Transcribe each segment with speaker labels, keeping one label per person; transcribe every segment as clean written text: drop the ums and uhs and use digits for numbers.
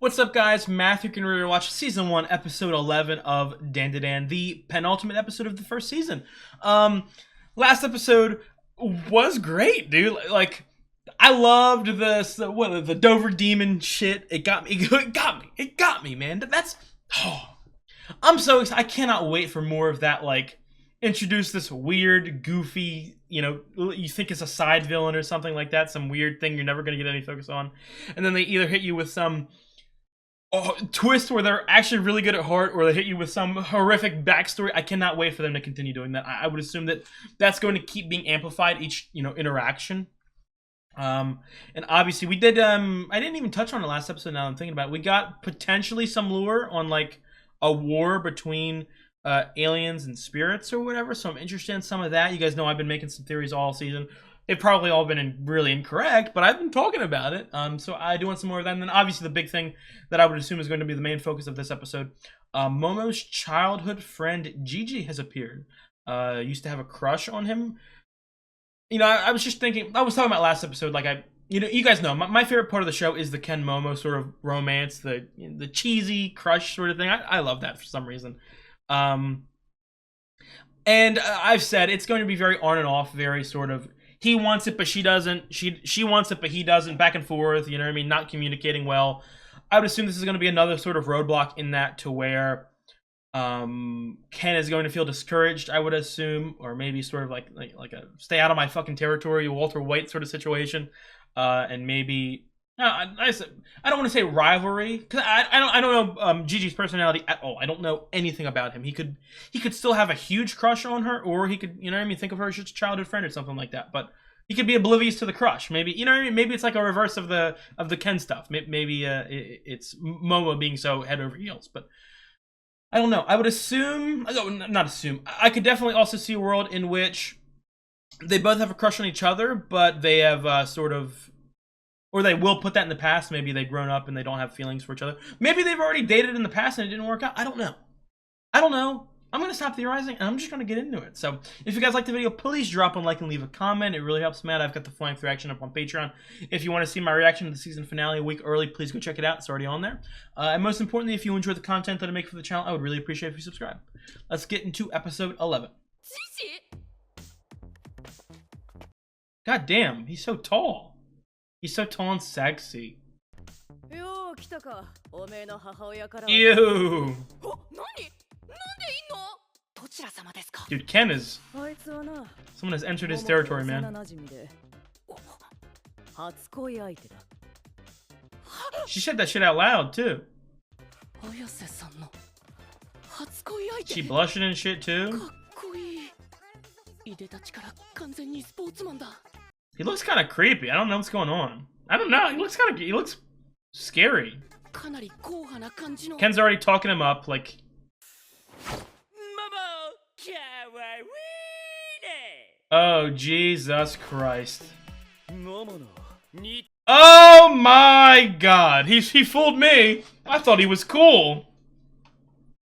Speaker 1: What's up, guys? Matthew can watch Season 1, Episode 11 of Dandadan, the penultimate episode of the first season. Last episode was great, dude. Like, I loved the Dover Demon shit. It got me, man. I'm so excited. I cannot wait for more of that, like, introduce this weird, goofy, you think it's a side villain or something like that, some weird thing you're never going to get any focus on. And then they either hit you with some twist where they're actually really good at heart, or they hit you with some horrific backstory. I cannot wait for them to continue doing that. I would assume that that's going to keep being amplified each, interaction. And obviously we did, I didn't even touch on the last episode now I'm thinking about it. We got potentially some lure on, like, a war between aliens and spirits or whatever, so I'm interested in some of that. You guys know I've been making some theories all season. They've probably all been really incorrect, but I've been talking about it. So I do want some more of that. And then obviously the big thing that I would assume is going to be the main focus of this episode. Momo's childhood friend Gigi has appeared. Used to have a crush on him. I was just thinking, I was talking about last episode, like you guys know, my favorite part of the show is the Ken Momo sort of romance, the cheesy crush sort of thing. I love that for some reason. And I've said it's going to be very on and off, very sort of, he wants it, but she doesn't. She wants it, but he doesn't. Back and forth, you know what I mean? Not communicating well. I would assume this is going to be another sort of roadblock in that, to where Ken is going to feel discouraged, I would assume, or maybe sort of like a stay out of my fucking territory, Walter White sort of situation, and maybe. I don't want to say rivalry, because I don't know Gigi's personality at all. I don't know anything about him. He could still have a huge crush on her, or he could, think of her as just a childhood friend or something like that. But he could be oblivious to the crush. Maybe, maybe it's like a reverse of the Ken stuff. Maybe it's Momo being so head over heels. But I don't know. I would assume, not assume. I could definitely also see a world in which they both have a crush on each other, but they have sort of. Or they will put that in the past. Maybe they've grown up and they don't have feelings for each other. Maybe they've already dated in the past and it didn't work out. I don't know. I'm going to stop theorizing and I'm just going to get into it. So if you guys like the video, please drop a like and leave a comment. It really helps me out. I've got the flying through reaction up on Patreon. If you want to see my reaction to the season finale a week early, please go check it out. It's already on there. And most importantly, if you enjoy the content that I make for the channel, I would really appreciate if you subscribe. Let's get into episode 11. God damn, he's so tall. He's so tall and sexy. Ew. Dude, Ken is... Someone has entered his territory, man. She said that shit out loud, too. She blushing and shit, too. He looks kind of creepy. I don't know what's going on. I don't know. He looks scary. Ken's already talking him up, like. Oh, Jesus Christ. Oh my God. He fooled me. I thought he was cool.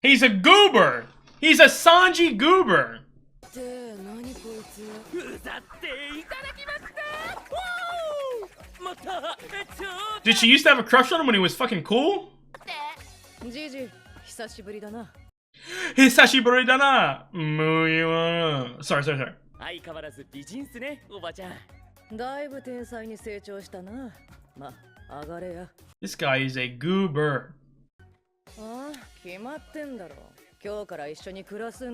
Speaker 1: He's a goober. He's a Sanji goober. Did she used to have a crush on him when he was fucking cool? Hisashiburi da na. Sorry. This guy is a goober.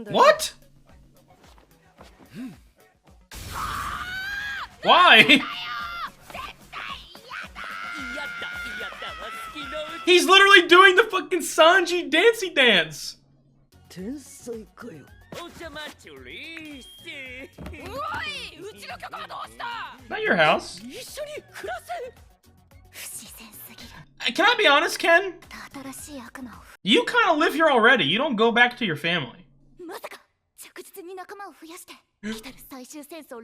Speaker 1: What? Why? He's literally doing the fucking Sanji dancey dance. Not your house. Can I be honest, Ken? You kind of live here already. You don't go back to your family.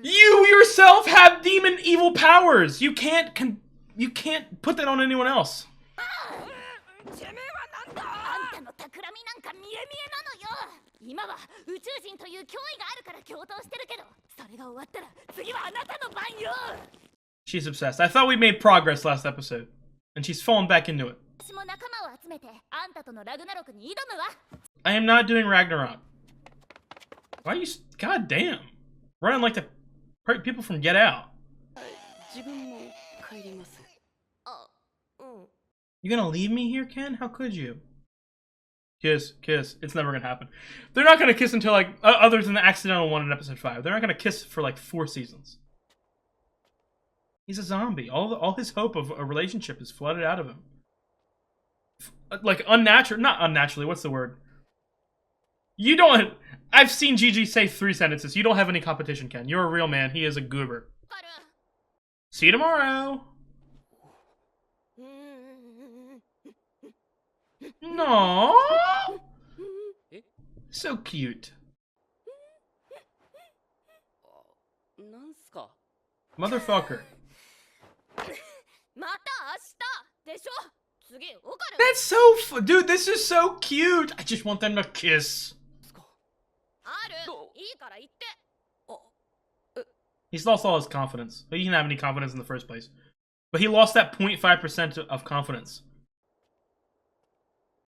Speaker 1: You yourself have demon evil powers. You can't put that on anyone else. She's obsessed. I thought we made progress last episode, and she's fallen back into it. I am not doing Ragnarok. Why are you... God damn. Running like the people from Get Out. You gonna leave me here, Ken? How could you? Kiss, kiss. It's never gonna happen. They're not gonna kiss until, like, other than the accidental one in episode 5. They're not gonna kiss for, like, 4 seasons. He's a zombie. All his hope of a relationship is flooded out of him. Like, unnatural. Not unnaturally. What's the word? You don't... I've seen Gigi say 3 sentences. You don't have any competition, Ken. You're a real man. He is a goober. See you tomorrow. No. So cute. Motherfucker. That's so dude, this is so cute. I just want them to kiss. He's lost all his confidence. He didn't have any confidence in the first place. But he lost that 0.5% of confidence.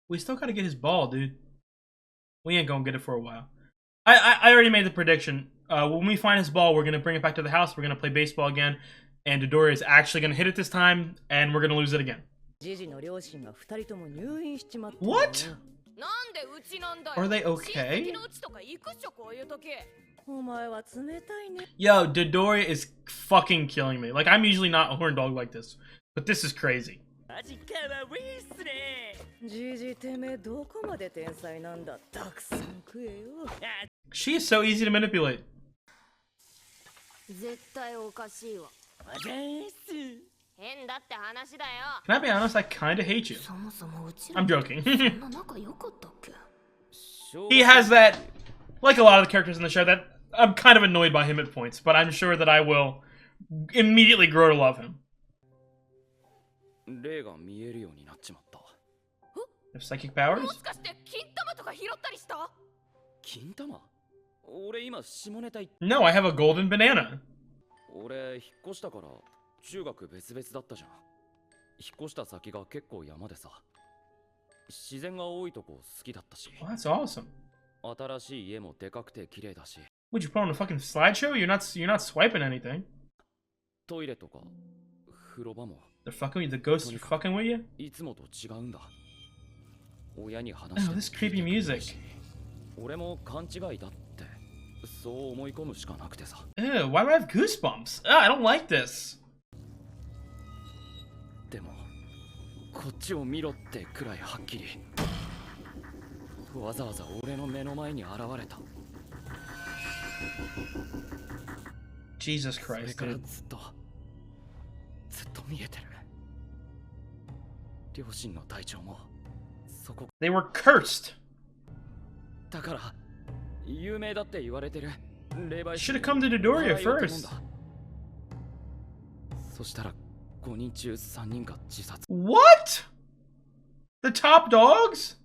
Speaker 1: We still gotta get his ball, dude. We ain't gonna get it for a while. I already made the prediction. When we find his ball, we're gonna bring it back to the house. We're gonna play baseball again. And Dodoria is actually gonna hit it this time. And we're gonna lose it again. What? Are they okay? Yo, Dodoria is fucking killing me. Like, I'm usually not a horn dog like this. But this is crazy. She is so easy to manipulate. Can I be honest? I kinda hate you. I'm joking. He has that, like a lot of the characters in the show, that I'm kind of annoyed by him at points, but I'm sure that I will immediately grow to love him. Have psychic powers? No, I have a golden banana. Oh, that's awesome. Would you put on a fucking slideshow? You're not swiping anything. They're fucking with you? The ghosts are fucking with you? Oh, this creepy music. Ew, why do I have goosebumps? I don't like this. Jesus Christ, dude. They were cursed. Should have come to Dodoria first. What? The top dogs?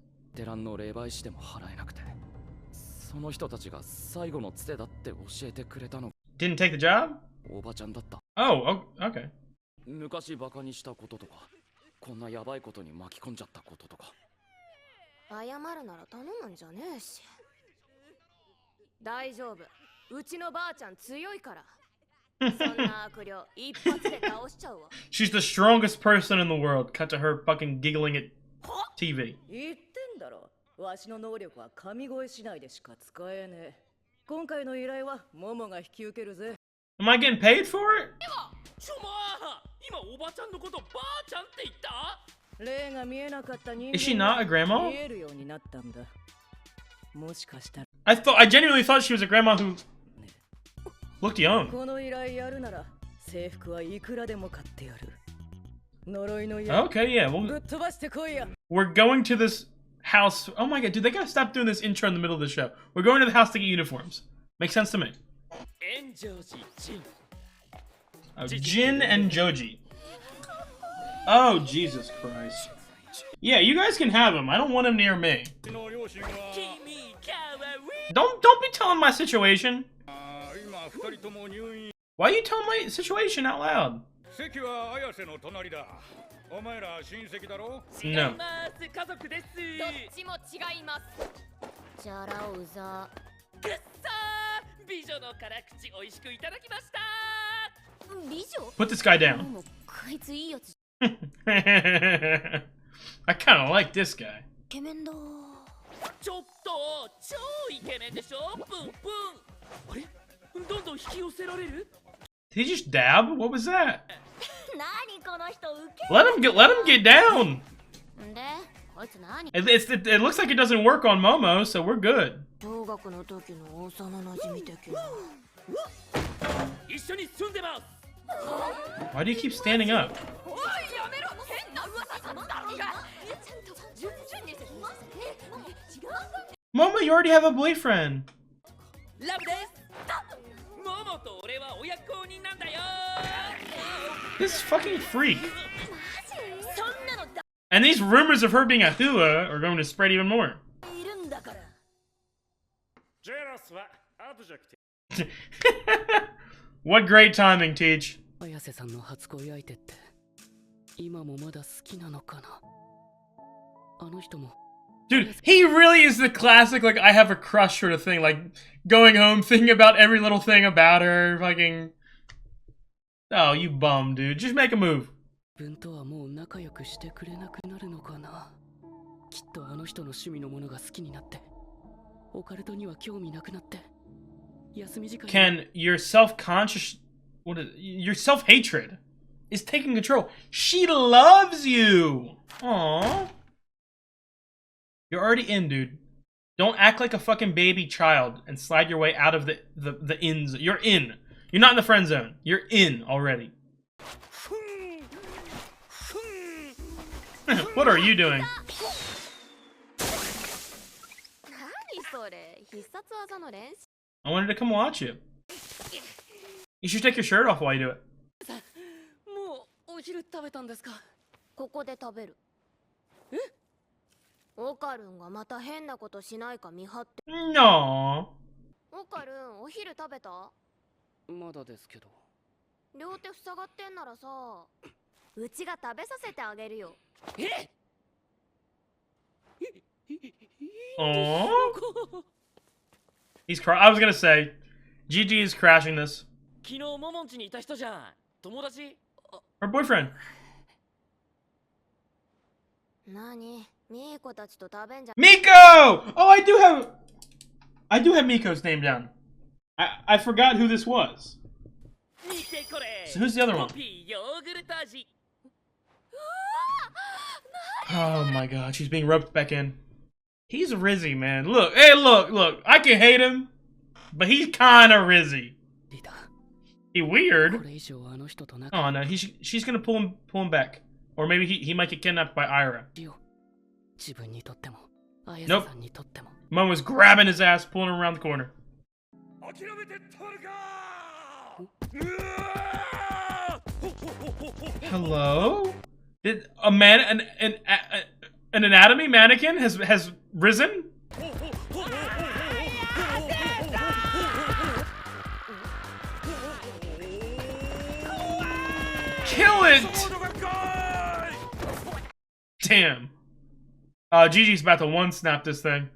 Speaker 1: Didn't take the job? Oh, okay. She's the strongest person in the world. Cut to her fucking giggling at TV. Am I getting paid for it? Is she not a grandma? I genuinely thought she was a grandma who looked young. Okay, yeah. We're going to this house. Oh my god, dude, they gotta stop doing this intro in the middle of the show. We're going to the house to get uniforms. Makes sense to me. Oh, Jin and Joji. Oh, Jesus Christ. Yeah, you guys can have him. I don't want him near me. Don't be telling my situation. Why are you telling my situation out loud? No. Put this guy down. I kind of like this guy. Did he just dab? What was that? Let him get down. It looks like it doesn't work on Momo, so we're good. Why do you keep standing up? Momo, you already have a boyfriend. This fucking freak. And these rumors of her being a hua are going to spread even more. What great timing, Teach. Dude, he really is the classic, like, I have a crush sort of thing. Like, going home, thinking about every little thing about her, fucking... Oh, you bum, dude. Just make a move. Ken, your self-conscious... What is it? Your self-hatred is taking control. She loves you! Aww. You're already in, dude. Don't act like a fucking baby child and slide your way out of the ins. You're in. You're not in the friend zone. You're in already. What are you doing? I wanted to come watch you. You should take your shirt off while you do it. No. Aww. He's I was gonna say, Gigi is crashing this. Her boyfriend. Miko! Oh, I do have Miko's name down. I forgot who this was. So who's the other one? Oh my god, she's being roped back in. He's Rizzy, man. Look, hey, look. I can hate him, but he's kind of Rizzy. He weird. Oh no, she's gonna pull him back, or maybe he might get kidnapped by Ira. Nope. Mom was grabbing his ass, pulling him around the corner. Hello? Did a man an anatomy mannequin has risen? Kill it! Damn. Gigi's about to one snap this thing.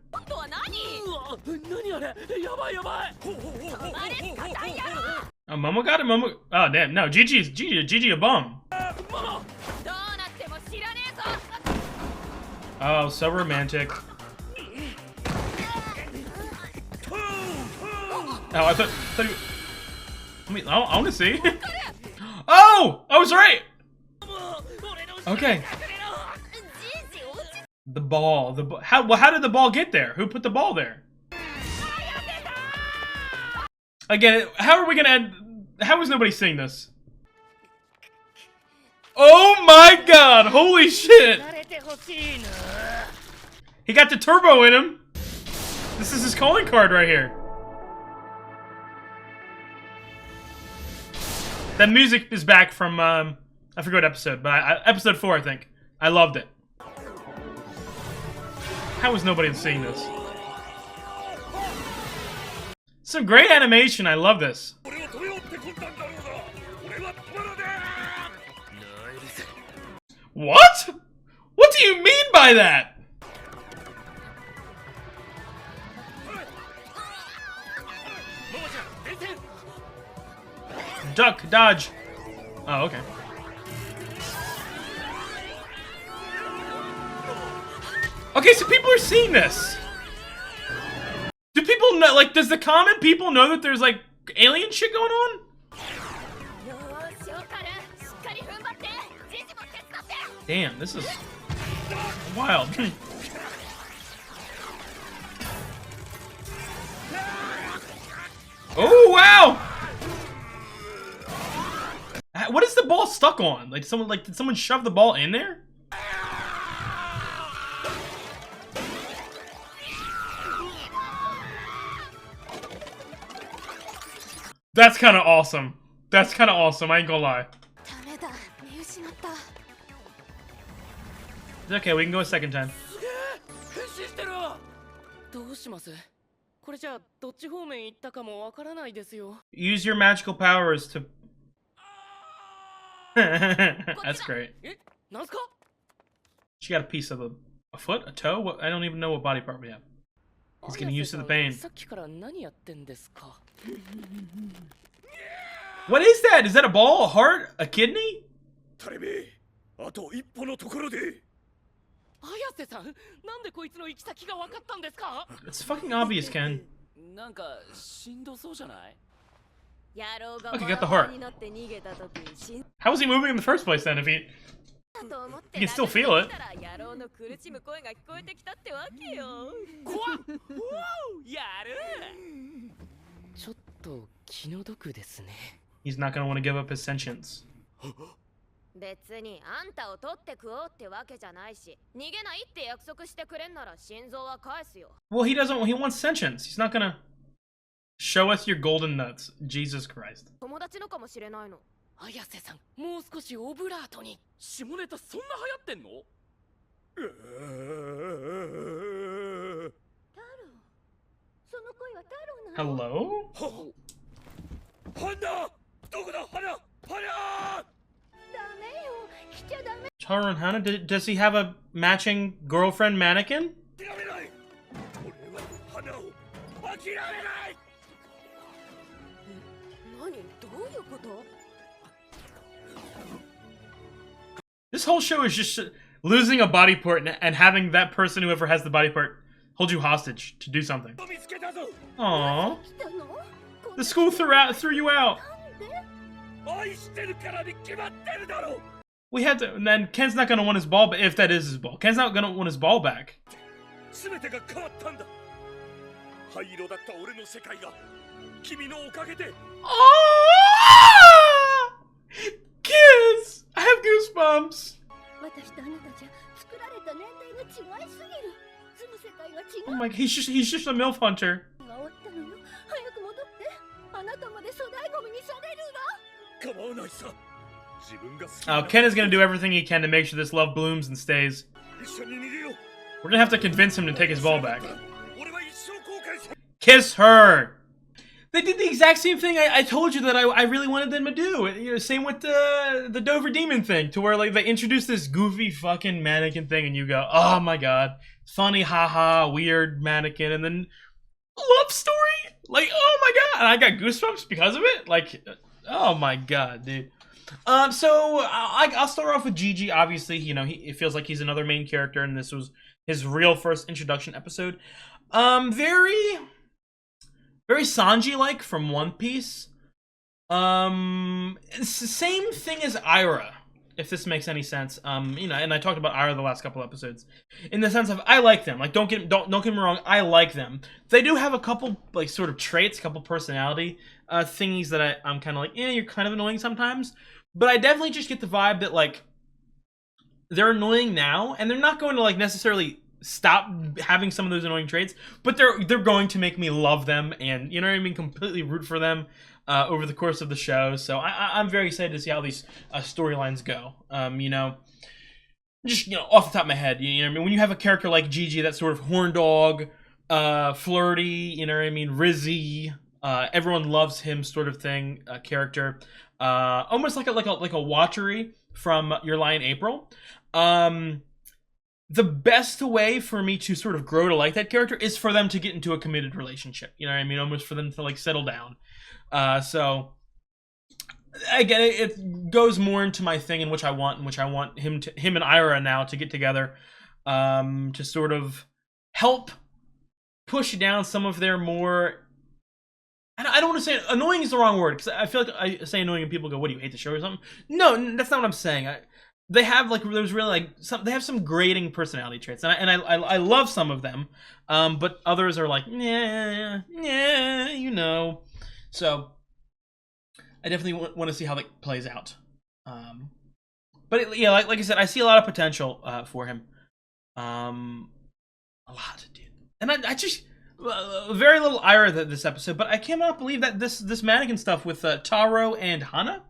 Speaker 1: Oh, Momo got it, Momo. Oh, damn. No, Gigi a bum. Oh, so romantic. Oh, I thought you... I want to see. Oh! I was right! Okay. The ball. How did the ball get there? Who put the ball there? Again, how are we gonna end? How is nobody seeing this? Oh my god! Holy shit! He got the turbo in him! This is his calling card right here. That music is back from, I forgot what episode, but episode 4, I think. I loved it. How is nobody seeing this? Some great animation, I love this. What? What do you mean by that? Duck, dodge. Oh, okay. Okay, so people are seeing this. Do people know, like, does the common people know that there's, like, alien shit going on? Damn, this is wild. Oh, wow! What is the ball stuck on? Did someone shove the ball in there? That's kind of awesome. That's kind of awesome, I ain't gonna lie. It's okay, we can go a second time. Use your magical powers to... That's great. She got a piece of a foot? A toe? What? I don't even know what body part we have. He's getting used to the pain. What is that? Is that a ball? A heart? A kidney? It's fucking obvious, Ken. Okay, got the heart. How was he moving in the first place then if he... You can still feel it. He's not gonna want to give up his sentience. Well, he doesn't. He wants sentience. He's not gonna show us your golden nuts. Jesus Christ. Hello? Taro and Hana? Does he have a matching girlfriend mannequin? This whole show is just losing a body part and having that person, whoever has the body part, hold you hostage to do something. Aww. The school threw you out. We had to, and then Ken's not gonna want his ball, but if that is his ball, Ken's not gonna want his ball back. Oh! Kids! I have goosebumps. Oh my, he's just a MILF hunter. Oh, Ken is gonna do everything he can to make sure this love blooms and stays. We're gonna have to convince him to take his ball back. Kiss her! They did the exact same thing I told you that I really wanted them to do. You know, same with the Dover Demon thing, to where like they introduce this goofy fucking mannequin thing and you go, oh my god, funny, haha, weird mannequin, and then love story? Like, oh my god, and I got goosebumps because of it? Like, oh my god, dude. So I'll start off with Gigi. Obviously, you know, it feels like he's another main character, and this was his real first introduction episode. Very Sanji-like from One Piece. It's the same thing as Aira, if this makes any sense. You know, and I talked about Aira the last couple episodes, in the sense of I like them. Like, don't get me wrong, I like them. They do have a couple like sort of traits, a couple personality thingies that I'm kind of like, you're kind of annoying sometimes. But I definitely just get the vibe that like they're annoying now, and they're not going to like necessarily stop having some of those annoying traits, but they're going to make me love them, and you know what I mean, completely root for them over the course of the show. So I'm very excited to see how these storylines go. You know, just, you know, off the top of my head, you know what I mean, when you have a character like Gigi, that sort of horn dog, flirty, you know what I mean, Rizzy, everyone loves him sort of thing, character, almost like a watchery from Your Lie in April. The best way for me to sort of grow to like that character is for them to get into a committed relationship. You know what I mean? Almost for them to like settle down. So again, it goes more into my thing in which I want him and Ira now to get together, to sort of help push down some of their more. I don't want to say annoying is the wrong word, because I feel like I say annoying and people go, "What, do you hate the show or something?" No, that's not what I'm saying. They have like there's really like they have some grating personality traits, and I love some of them, but others are like yeah, you know. So I definitely want to see how that plays out. But yeah, like I said, I see a lot of potential for him. A lot, dude. And I just very little Ira this episode, but I cannot believe that this mannequin stuff with Taro and Hana.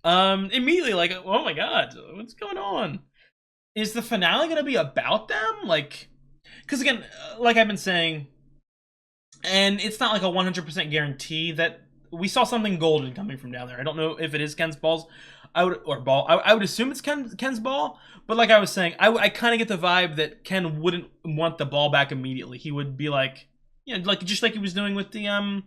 Speaker 1: Immediately like, oh my god, what's going on? Is the finale gonna be about them? Like, because again, like I've been saying, and it's not like a 100% guarantee that we saw something golden coming from down there. I don't know if it is Ken's balls. I would assume it's Ken's ball, but like I was saying, I kind of get the vibe that Ken wouldn't want the ball back immediately. He would be like, you know, like just like he was doing with the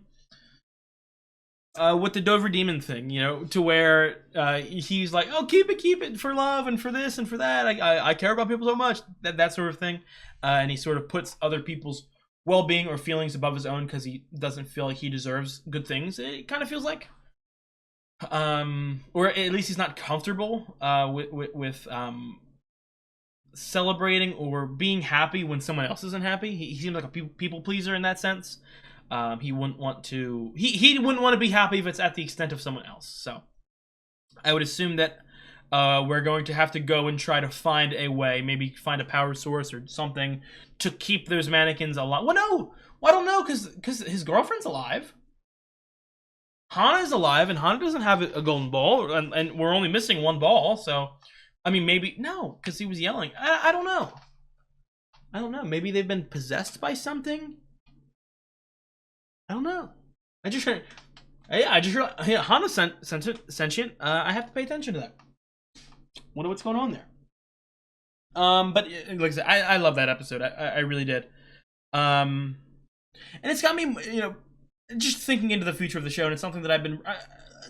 Speaker 1: Dover Demon thing, you know, to where he's like, oh, keep it for love and for this and for that. I care about people so much, that sort of thing, and he sort of puts other people's well-being or feelings above his own because he doesn't feel like he deserves good things. It kind of feels like, or at least he's not comfortable with celebrating or being happy when someone else isn't happy. He seems like a people pleaser in that sense. He wouldn't want to. He wouldn't want to be happy if it's at the extent of someone else. So, I would assume that we're going to have to go and try to find a way, maybe find a power source or something to keep those mannequins alive. Well, no, I don't know, because his girlfriend's alive. Hana is alive, and Hana doesn't have a golden ball, and we're only missing one ball. So, I mean, maybe no, because he was yelling. I don't know. I don't know. Maybe they've been possessed by something. I don't know. I just heard Hana's sentient. I have to pay attention to that. Wonder what's going on there. But like I said, I love that episode. I really did. And it's got me, you know, just thinking into the future of the show, and it's something that I've been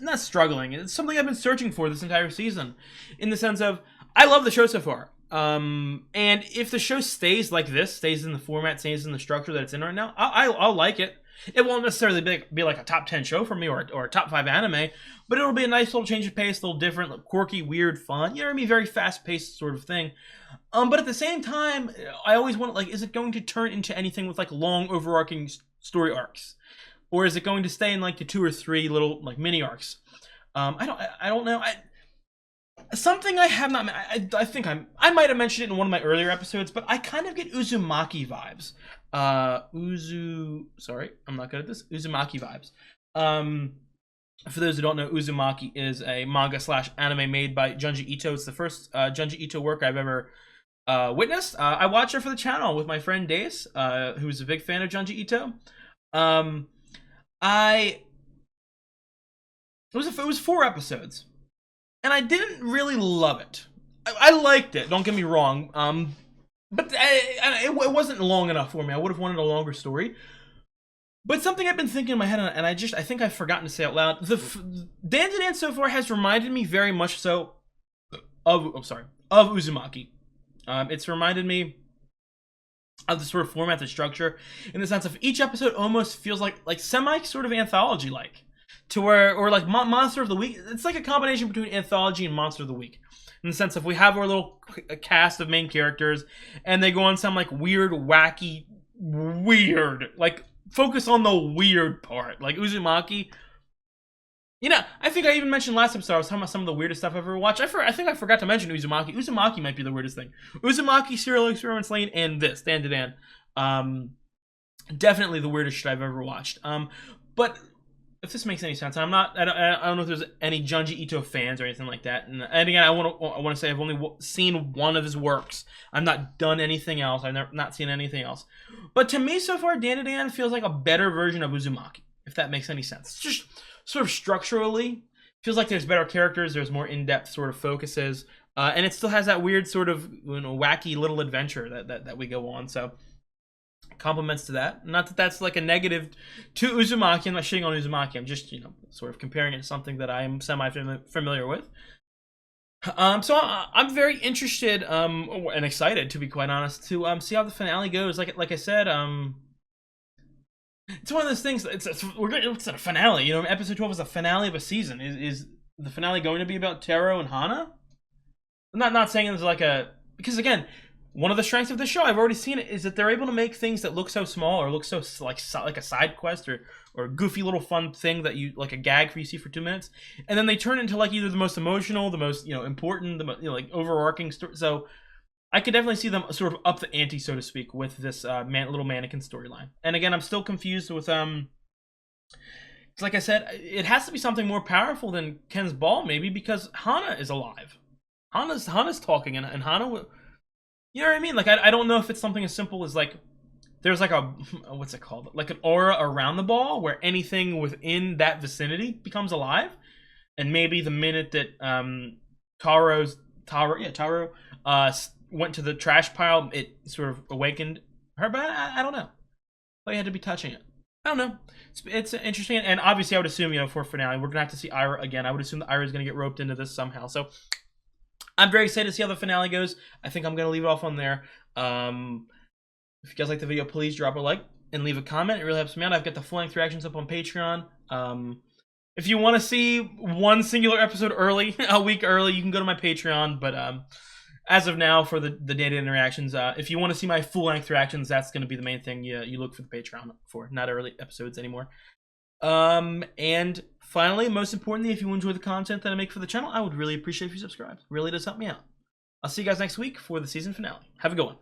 Speaker 1: not struggling. It's something I've been searching for this entire season, in the sense of I love the show so far. And if the show stays like this, stays in the format, stays in the structure that it's in right now, I'll like it. It won't necessarily be like a top 10 show for me, or a top 5 anime, but it'll be a nice little change of pace, a little different, like quirky, weird, fun. You know what I mean? Very fast-paced sort of thing. But at the same time, I always want, like, is it going to turn into anything with like long, overarching story arcs, or is it going to stay in like the 2 or 3 little like mini arcs? I don't know. Something I have not. I think I might have mentioned it in one of my earlier episodes, but I kind of get Uzumaki vibes. Sorry, I'm not good at this. Uzumaki vibes. For those who don't know, Uzumaki is a manga / anime made by Junji Ito. It's the first Junji Ito work I've ever witnessed. I watched it for the channel with my friend Dace, who's a big fan of Junji Ito. It was 4 episodes, and I didn't really love it. I liked it. Don't get me wrong. But it wasn't long enough for me. I would have wanted a longer story. But something I've been thinking in my head, and I think I've forgotten to say out loud. Dandadan so far has reminded me very much so of Uzumaki. It's reminded me of the sort of format, the structure, in the sense of each episode almost feels like semi sort of anthology like, to where, or like Monster of the Week. It's like a combination between anthology and Monster of the Week, in the sense of we have our little cast of main characters, and they go on some like weird, wacky, like focus on the weird part, like Uzumaki. You know, I think I even mentioned last episode I was talking about some of the weirdest stuff I've ever watched. I think I forgot to mention Uzumaki. Uzumaki might be the weirdest thing. Uzumaki, Serial Experiments Lane, and this Dandadan. Definitely the weirdest shit I've ever watched. But if this makes any sense, I don't know if there's any Junji Ito fans or anything like that. And again, I want to say I've only seen one of his works. I've not done anything else. I've not seen anything else. But to me, so far, Dandadan feels like a better version of Uzumaki, if that makes any sense. It's just sort of structurally feels like there's better characters. There's more in-depth sort of focuses. And it still has that weird sort of wacky little adventure that we go on. So compliments to that. Not that that's like a negative to Uzumaki. I'm not shitting on Uzumaki. I'm just sort of comparing it to something that I am semi familiar with. So I'm very interested and excited, to be quite honest, to see how the finale goes. Like I said, it's one of those things. It's a finale. Episode 12 is a finale of a season. Is the finale going to be about Taro and Hana? I'm not saying it's like because again, one of the strengths of the show, I've already seen it, is that they're able to make things that look so small or look so like a side quest or a goofy little fun thing that you like a gag for you see for 2 minutes, and then they turn into like either the most emotional, the most important, the most, like overarching story. So I could definitely see them sort of up the ante, so to speak, with this little mannequin storyline. And again, I'm still confused with like I said, it has to be something more powerful than Ken's ball, maybe, because Hana is alive. Hana's talking, and Hana, you know what I mean? Like I don't know if it's something as simple as like there's like a what's it called? Like an aura around the ball where anything within that vicinity becomes alive, and maybe the minute that Taro went to the trash pile, it sort of awakened her. But I don't know. But you had to be touching it. I don't know. It's interesting, and obviously I would assume for finale we're gonna have to see Ira again. I would assume that Ira is gonna get roped into this somehow. So I'm very excited to see how the finale goes. I think I'm going to leave it off on there. If you guys like the video, please drop a like and leave a comment. It really helps me out. I've got the full-length reactions up on Patreon. If you want to see one singular episode early, a week early, you can go to my Patreon. But as of now, for the Dandadan reactions, if you want to see my full-length reactions, that's going to be the main thing you look for the Patreon for, not early episodes anymore. And finally, most importantly, if you enjoy the content that I make for the channel, I would really appreciate if you subscribe. It really does help me out. I'll see you guys next week for the season finale. Have a good one.